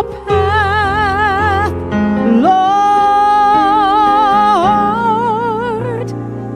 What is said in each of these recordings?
your path, Lord,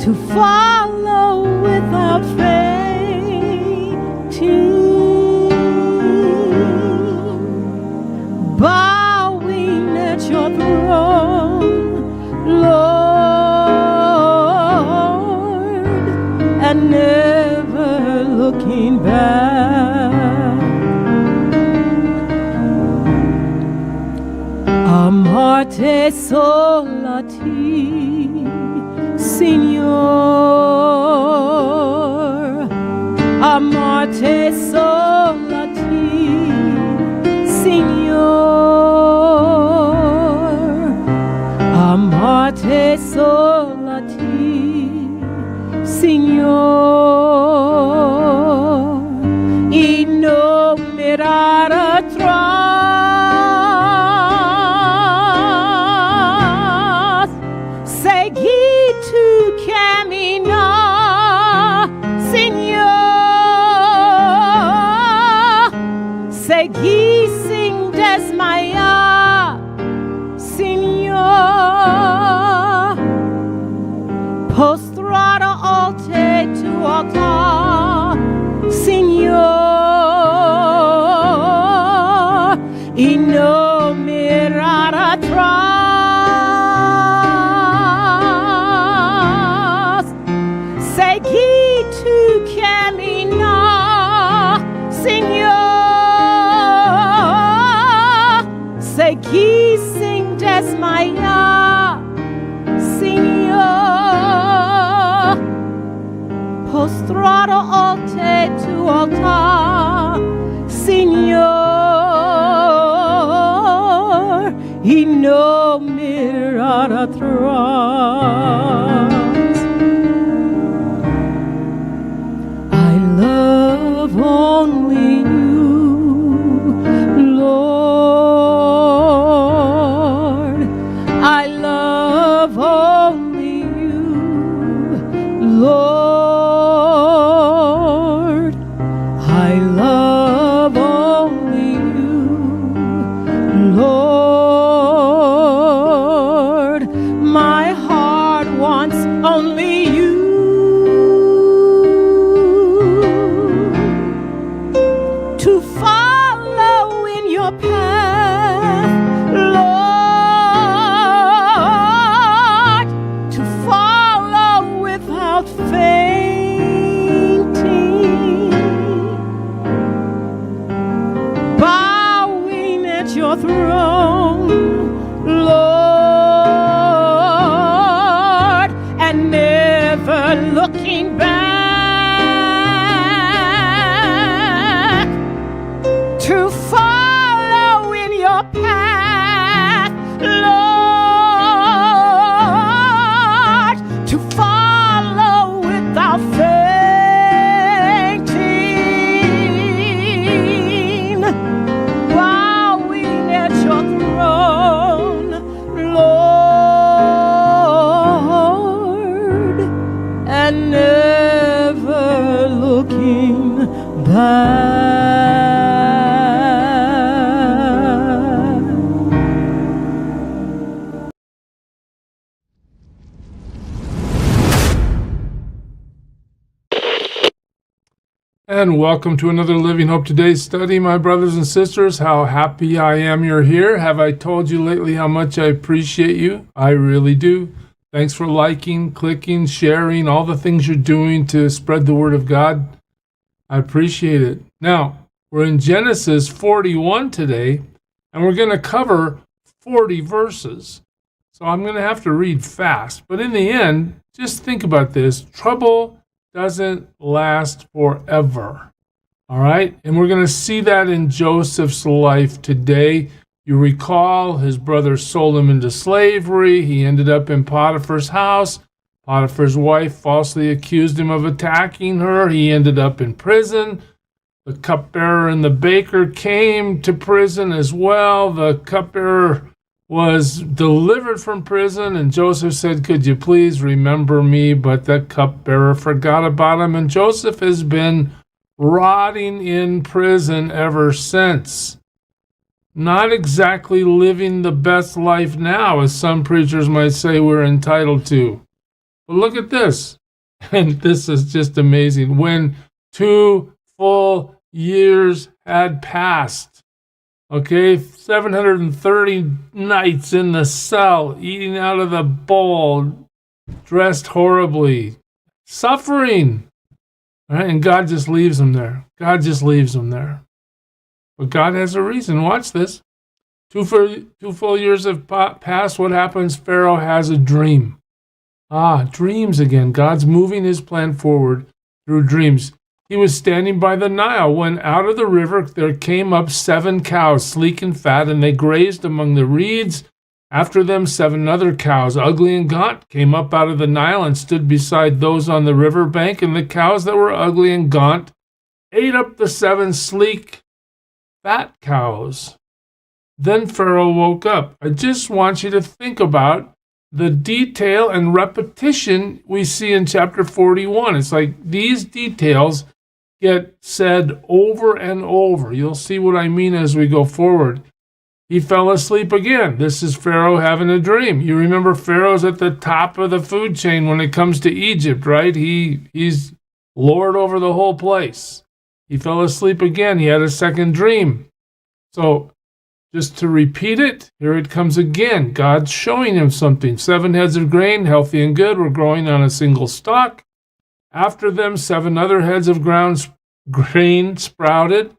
to follow without fainting, bowing at your throne, Lord, and never looking back. Amarte sola ti, Signor. Amarte sola ti, Signor. Amarte sola ti, Signor. Y no mirar atrás, seguir tu camino, Señor. Seguir sin desmayar, Señor. Postrado ante tu altar, Señor, y no mirar atrás. Seguir tu camino, Señor. Seguir sin desmayar, Señor. Postrado ante tu altar, Señor, y no mirar atrás. I love only you, Lord. I love only you, Lord. I love only you, Lord. My heart wants only you. To follow in your path, Lord, to follow without fainting, bowing at your throne, Lord, and never looking back. To follow in your path, Lord, to follow without fainting, bowing at your throne, Lord, and never looking back. And welcome to another Living Hope Today study, my brothers and sisters. How happy I am you're here. Have I told you lately how much I appreciate you? I really do. Thanks for liking, clicking, sharing, all the things you're doing to spread the word of God. I appreciate it. Now, we're in Genesis 41 today, and we're going to cover 40 verses. So I'm going to have to read fast. But in the end, just think about this. Trouble doesn't last forever. All right? And we're going to see that in Joseph's life today. You recall his brother sold him into slavery. He ended up in Potiphar's house. Potiphar's wife falsely accused him of attacking her. He ended up in prison. The cupbearer and the baker came to prison as well. The cupbearer was delivered from prison, and Joseph said, "Could you please remember me?" But the cupbearer forgot about him, and Joseph has been rotting in prison ever since. not exactly living the best life now, as some preachers might say we're entitled to. But look at this. And this is just amazing. When 2 full years had passed, okay, 730 nights in the cell, eating out of the bowl, dressed horribly, suffering. Right? And God just leaves him there. God just leaves him there. But God has a reason. Watch this. 2 full years have passed. What happens? Pharaoh has a dream. Dreams again. God's moving his plan forward through dreams. He was standing by the Nile when out of the river there came up 7 cows, sleek and fat, and they grazed among the reeds. After them 7 other cows, ugly and gaunt, came up out of the Nile and stood beside those on the river bank, and the cows that were ugly and gaunt ate up the 7 sleek, fat cows. Then Pharaoh woke up. I just want you to think about the detail and repetition we see in chapter 41. It's like these details get said over and over. You'll see what I mean as we go forward. He fell asleep again. This is Pharaoh having a dream. You remember Pharaoh's at the top of the food chain when it comes to Egypt, right? He's lord over the whole place. He fell asleep again. He had a second dream. So just to repeat it, here it comes again. God's showing him something. 7 heads of grain, healthy and good, were growing on a single stalk. After them, 7 other heads of grain sprouted,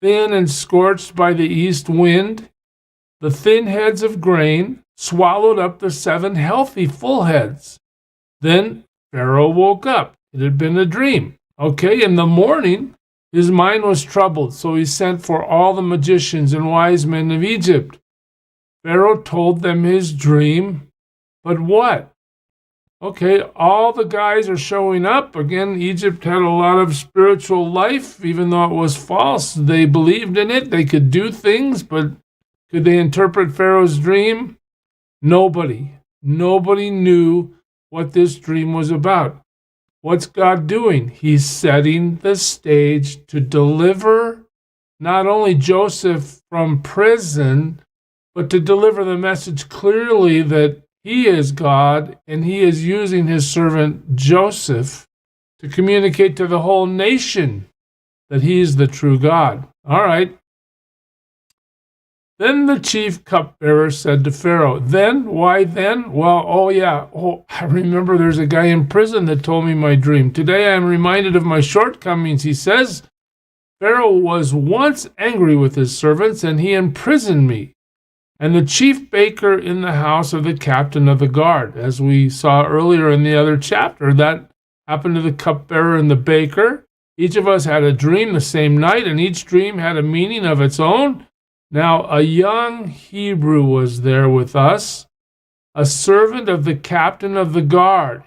thin and scorched by the east wind. The thin heads of grain swallowed up the 7 healthy full heads. Then Pharaoh woke up. It had been a dream. Okay, in the morning, his mind was troubled, so he sent for all the magicians and wise men of Egypt. Pharaoh told them his dream, but what? Okay, all the guys are showing up. Again, Egypt had a lot of spiritual life, even though it was false. They believed in it. They could do things, but could they interpret Pharaoh's dream? Nobody. Nobody knew what this dream was about. What's God doing? He's setting the stage to deliver not only Joseph from prison, but to deliver the message clearly that he is God, and he is using his servant Joseph to communicate to the whole nation that he is the true God. All right. Then the chief cupbearer said to Pharaoh, then? Why then? Well, I remember there's a guy in prison that told me my dream. Today I am reminded of my shortcomings, he says. Pharaoh was once angry with his servants, and he imprisoned me. And the chief baker in the house of the captain of the guard, as we saw earlier in the other chapter, that happened to the cupbearer and the baker. Each of us had a dream the same night, and each dream had a meaning of its own. Now, a young Hebrew was there with us, a servant of the captain of the guard.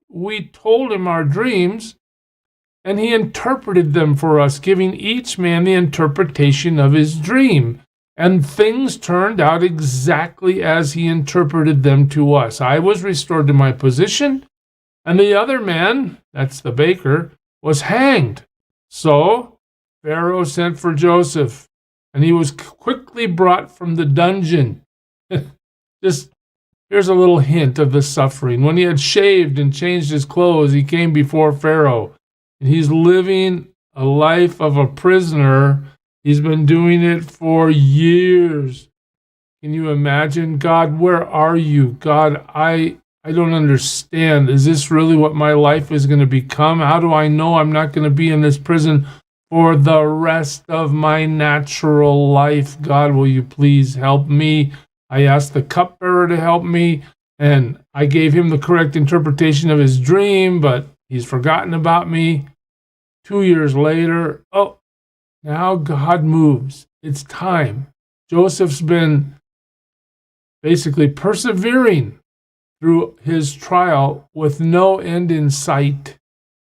We told him our dreams, and he interpreted them for us, giving each man the interpretation of his dream. And things turned out exactly as he interpreted them to us. I was restored to my position, and the other man, that's the baker, was hanged. So Pharaoh sent for Joseph, and he was quickly brought from the dungeon. Just here's a little hint of the suffering. When he had shaved and changed his clothes, he came before Pharaoh. And he's living a life of a prisoner. He's been doing it for years. Can you imagine? God, where are you? God, I don't understand. Is this really what my life is going to become? How do I know I'm not going to be in this prison for the rest of my natural life? God, will you please help me? I asked the cupbearer to help me, and I gave him the correct interpretation of his dream, but he's forgotten about me. 2 years later, now God moves. It's time. Joseph's been basically persevering through his trial with no end in sight,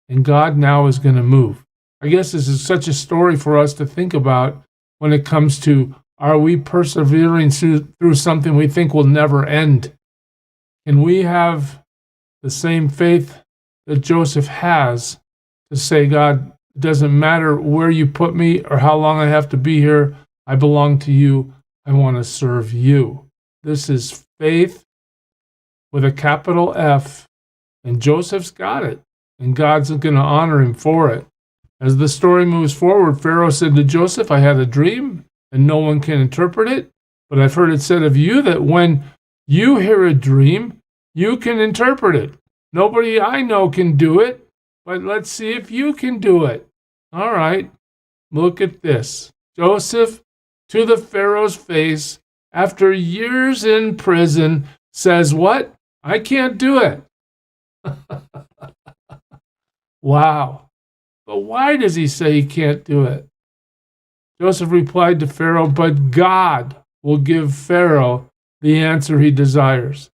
and God now is going to move. I guess this is such a story for us to think about when it comes to, are we persevering through something we think will never end? Can we have the same faith that Joseph has to say, God, it doesn't matter where you put me or how long I have to be here, I belong to you. I want to serve you. This is faith with a capital F. And Joseph's got it. And God's going to honor him for it. As the story moves forward, Pharaoh said to Joseph, I had a dream, and no one can interpret it. But I've heard it said of you that when you hear a dream, you can interpret it. Nobody I know can do it, but let's see if you can do it. All right, look at this. Joseph, to the Pharaoh's face, after years in prison, says, what? I can't do it. Wow. But why does he say he can't do it? Joseph replied to Pharaoh, but God will give Pharaoh the answer he desires.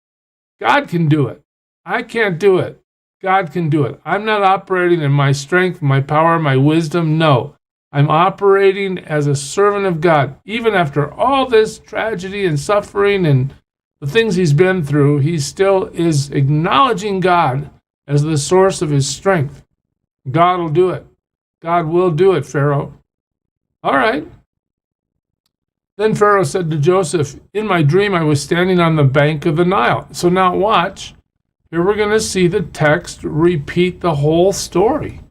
God can do it. I can't do it. God can do it. I'm not operating in my strength, my power, my wisdom. No, I'm operating as a servant of God. Even after all this tragedy and suffering and the things he's been through, he still is acknowledging God as the source of his strength. God will do it. God will do it, Pharaoh. All right. Then Pharaoh said to Joseph, in my dream I was standing on the bank of the Nile. So now watch. Here we're going to see the text repeat the whole story.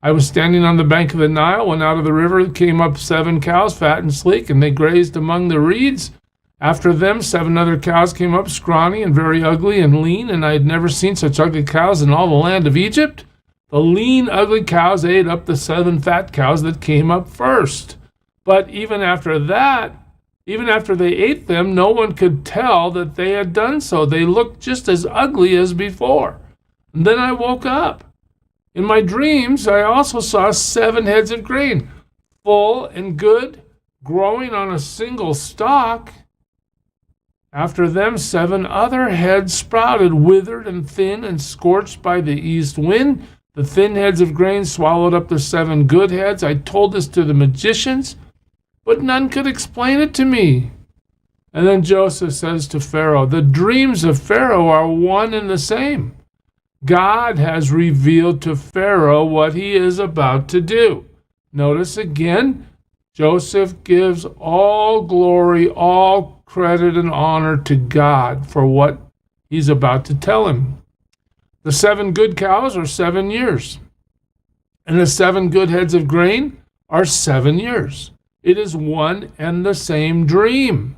I was standing on the bank of the Nile when out of the river came up 7 cows, fat and sleek, and they grazed among the reeds. After them, 7 other cows came up, scrawny and very ugly and lean, and I had never seen such ugly cows in all the land of Egypt. The lean, ugly cows ate up the 7 fat cows that came up first. But even after they ate them, no one could tell that they had done so. They looked just as ugly as before. And then I woke up. In my dreams, I also saw 7 heads of grain, full and good, growing on a single stalk. After them, 7 other heads sprouted, withered and thin and scorched by the east wind. The thin heads of grain swallowed up the 7 good heads. I told this to the magicians, but none could explain it to me. And then Joseph says to Pharaoh, the dreams of Pharaoh are one and the same. God has revealed to Pharaoh what he is about to do. Notice again, Joseph gives all glory, all credit and honor to God for what he's about to tell him. The 7 good cows are 7 years, and the 7 good heads of grain are 7 years. It is one and the same dream.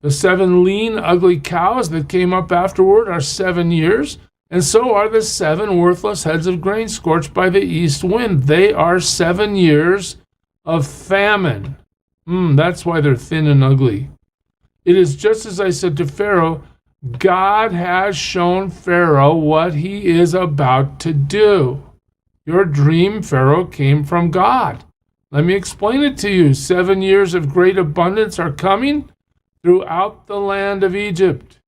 The 7 lean, ugly cows that came up afterward are 7 years, and so are the 7 worthless heads of grain scorched by the east wind. They are 7 years of famine. That's why they're thin and ugly. It is just as I said to Pharaoh, God has shown Pharaoh what he is about to do. Your dream, Pharaoh, came from God. Let me explain it to you. 7 years of great abundance are coming throughout the land of Egypt.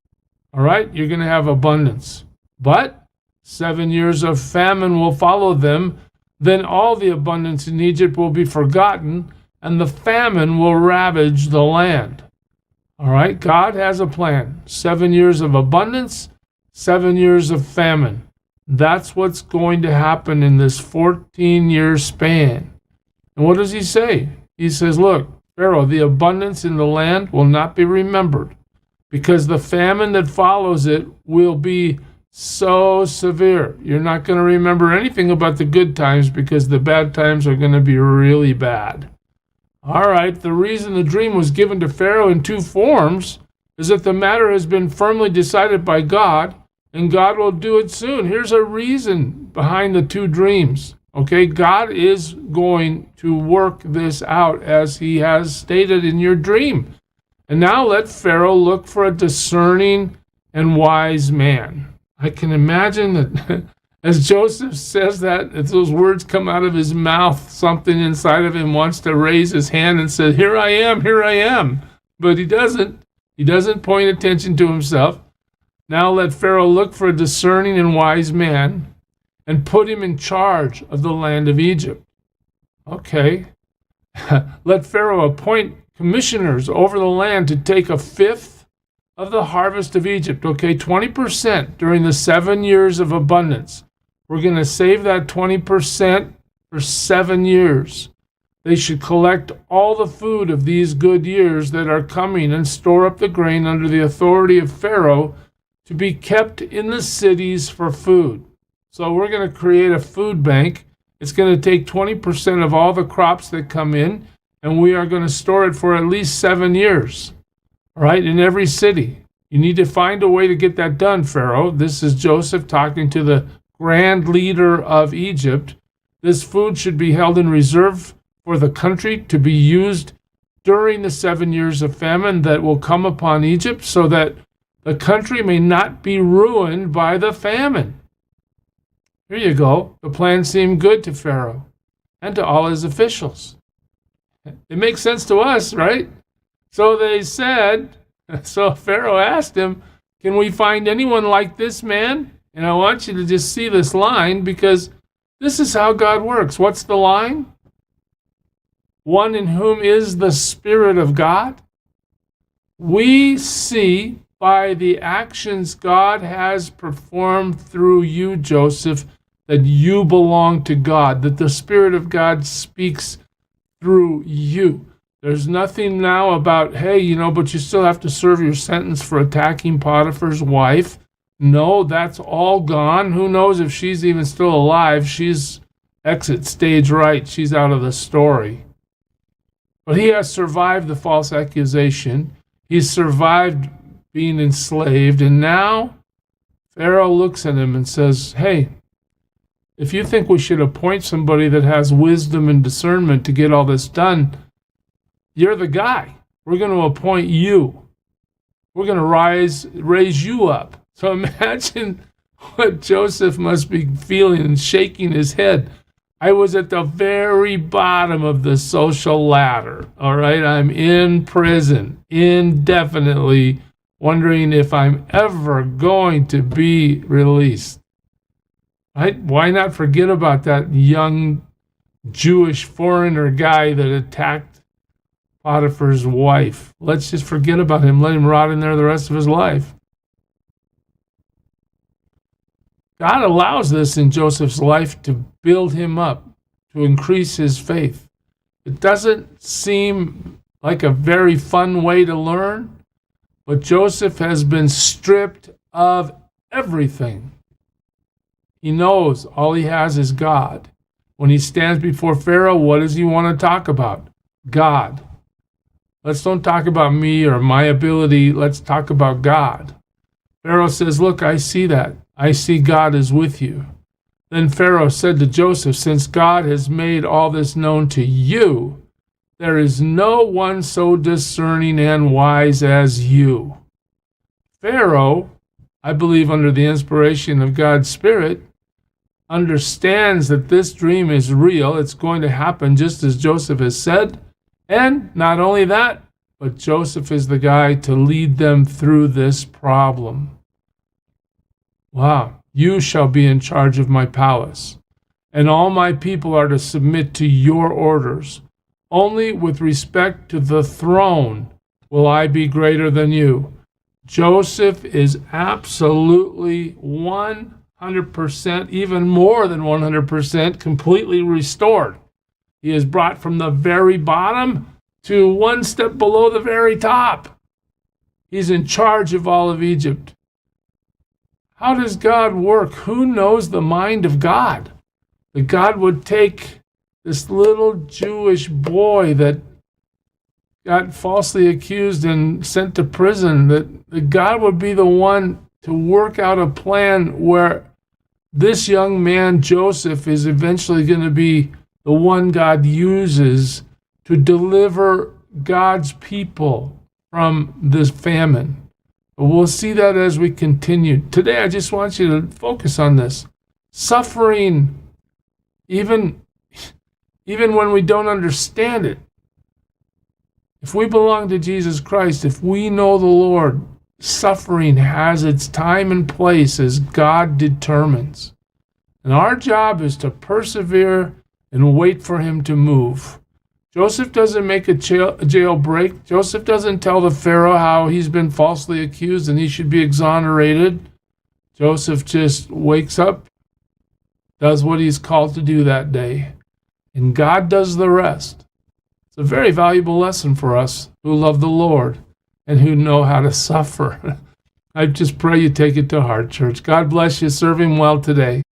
All right, you're going to have abundance. But 7 years of famine will follow them. Then all the abundance in Egypt will be forgotten, and the famine will ravage the land. All right, God has a plan. 7 years of abundance, 7 years of famine. That's what's going to happen in this 14-year span. And what does he say? He says, look, Pharaoh, the abundance in the land will not be remembered because the famine that follows it will be so severe. You're not going to remember anything about the good times because the bad times are going to be really bad. All right, the reason the dream was given to Pharaoh in 2 forms is that the matter has been firmly decided by God, and God will do it soon. Here's a reason behind the 2 dreams. Okay, God is going to work this out as he has stated in your dream. And now let Pharaoh look for a discerning and wise man. I can imagine that as Joseph says that, as those words come out of his mouth, something inside of him wants to raise his hand and say, here I am, here I am. But he doesn't. He doesn't point attention to himself. Now let Pharaoh look for a discerning and wise man and put him in charge of the land of Egypt. Okay. Let Pharaoh appoint commissioners over the land to take 1/5 of the harvest of Egypt. Okay, 20% during the 7 years of abundance. We're going to save that 20% for 7 years. They should collect all the food of these good years that are coming and store up the grain under the authority of Pharaoh to be kept in the cities for food. So we're going to create a food bank. It's going to take 20% of all the crops that come in, and we are going to store it for at least 7 years, all right, in every city. You need to find a way to get that done, Pharaoh. This is Joseph talking to the grand leader of Egypt. This food should be held in reserve for the country to be used during the 7 years of famine that will come upon Egypt, so that the country may not be ruined by the famine. Here you go. The plan seemed good to Pharaoh and to all his officials. It makes sense to us, right? So Pharaoh asked him, "Can we find anyone like this man?" And I want you to just see this line, because this is how God works. What's the line? One in whom is the Spirit of God. We see by the actions God has performed through you, Joseph, that you belong to God, that the Spirit of God speaks through you. There's nothing now about, hey, but you still have to serve your sentence for attacking Potiphar's wife. No, that's all gone. Who knows if she's even still alive? She's exit stage right. She's out of the story. But he has survived the false accusation. He's survived being enslaved. And now Pharaoh looks at him and says, hey, if you think we should appoint somebody that has wisdom and discernment to get all this done, you're the guy. We're going to appoint you. We're going to raise you up. So imagine what Joseph must be feeling and shaking his head. I was at the very bottom of the social ladder, all right? I'm in prison indefinitely, wondering if I'm ever going to be released. Right? Why not forget about that young Jewish foreigner guy that attacked Potiphar's wife? Let's just forget about him. Let him rot in there the rest of his life. God allows this in Joseph's life to build him up, to increase his faith. It doesn't seem like a very fun way to learn, but Joseph has been stripped of everything. He knows all he has is God. When he stands before Pharaoh, what does he want to talk about? God. Let's don't talk about me or my ability. Let's talk about God. Pharaoh says, look, I see that. I see God is with you. Then Pharaoh said to Joseph, since God has made all this known to you, there is no one so discerning and wise as you. Pharaoh, I believe under the inspiration of God's Spirit, understands that this dream is real. It's going to happen just as Joseph has said. And not only that, but Joseph is the guy to lead them through this problem. Wow, you shall be in charge of my palace, and all my people are to submit to your orders. Only with respect to the throne will I be greater than you. Joseph is absolutely 100%, even more than 100%, completely restored. He is brought from the very bottom to one step below the very top. He's in charge of all of Egypt. How does God work? Who knows the mind of God? That God would take this little Jewish boy that got falsely accused and sent to prison, that God would be the one to work out a plan where this young man, Joseph, is eventually going to be the one God uses to deliver God's people from this famine. But we'll see that as we continue. Today, I just want you to focus on this. Suffering, even when we don't understand it. If we belong to Jesus Christ, if we know the Lord, suffering has its time and place as God determines. And our job is to persevere and wait for him to move. Joseph doesn't make a jailbreak. Joseph doesn't tell the Pharaoh how he's been falsely accused and he should be exonerated. Joseph just wakes up, does what he's called to do that day, and God does the rest. a very valuable lesson for us who love the Lord and who know how to suffer. I just pray you take it to heart, church. God bless you. Serve him well today.